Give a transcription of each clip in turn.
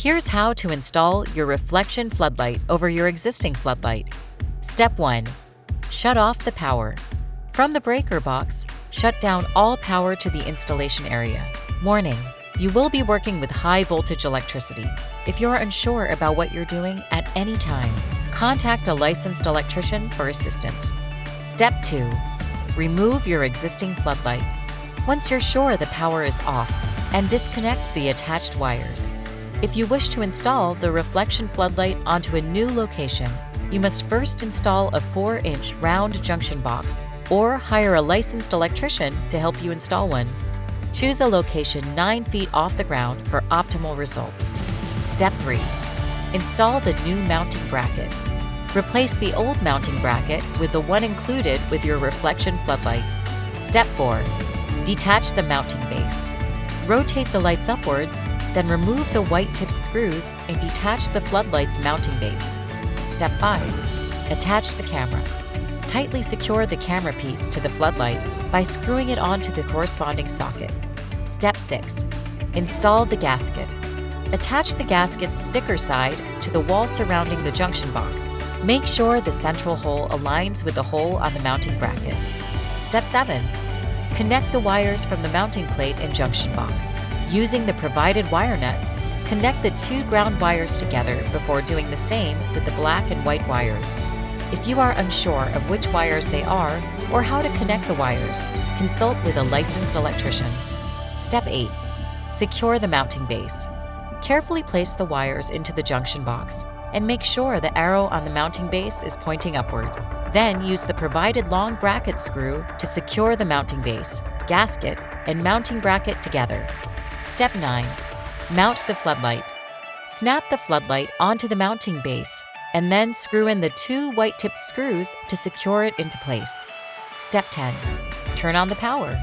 Here's how to install your reflection floodlight over your existing floodlight. Step 1. Shut off the power. From the breaker box, shut down all power to the installation area. Warning: you will be working with high voltage electricity. If you're unsure about what you're doing at any time, contact a licensed electrician for assistance. Step 2. Remove your existing floodlight. Once you're sure the power is off, and disconnect the attached wires. If you wish to install the reflection floodlight onto a new location, you must first install a 4-inch round junction box or hire a licensed electrician to help you install one. Choose a location 9 feet off the ground for optimal results. Step 3. Install the new mounting bracket. Replace the old mounting bracket with the one included with your reflection floodlight. Step 4. Detach the mounting base. Rotate the lights upwards, then remove the white-tipped screws and detach the floodlight's mounting base. Step 5. Attach the camera. Tightly secure the camera piece to the floodlight by screwing it onto the corresponding socket. Step 6. Install the gasket. Attach the gasket's sticker side to the wall surrounding the junction box. Make sure the central hole aligns with the hole on the mounting bracket. Step 7. Connect the wires from the mounting plate and junction box. Using the provided wire nuts, connect the 2 ground wires together before doing the same with the black and white wires. If you are unsure of which wires they are or how to connect the wires, consult with a licensed electrician. Step 8. Secure the mounting base. Carefully place the wires into the junction box and make sure the arrow on the mounting base is pointing upward. Then use the provided long bracket screw to secure the mounting base, gasket, and mounting bracket together. Step 9. Mount the floodlight. Snap the floodlight onto the mounting base and then screw in the 2 white-tipped screws to secure it into place. Step 10. Turn on the power.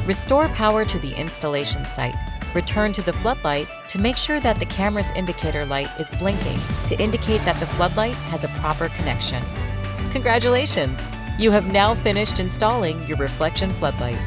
Restore power to the installation site. Return to the floodlight to make sure that the camera's indicator light is blinking to indicate that the floodlight has a proper connection. Congratulations! You have now finished installing your reflection floodlight.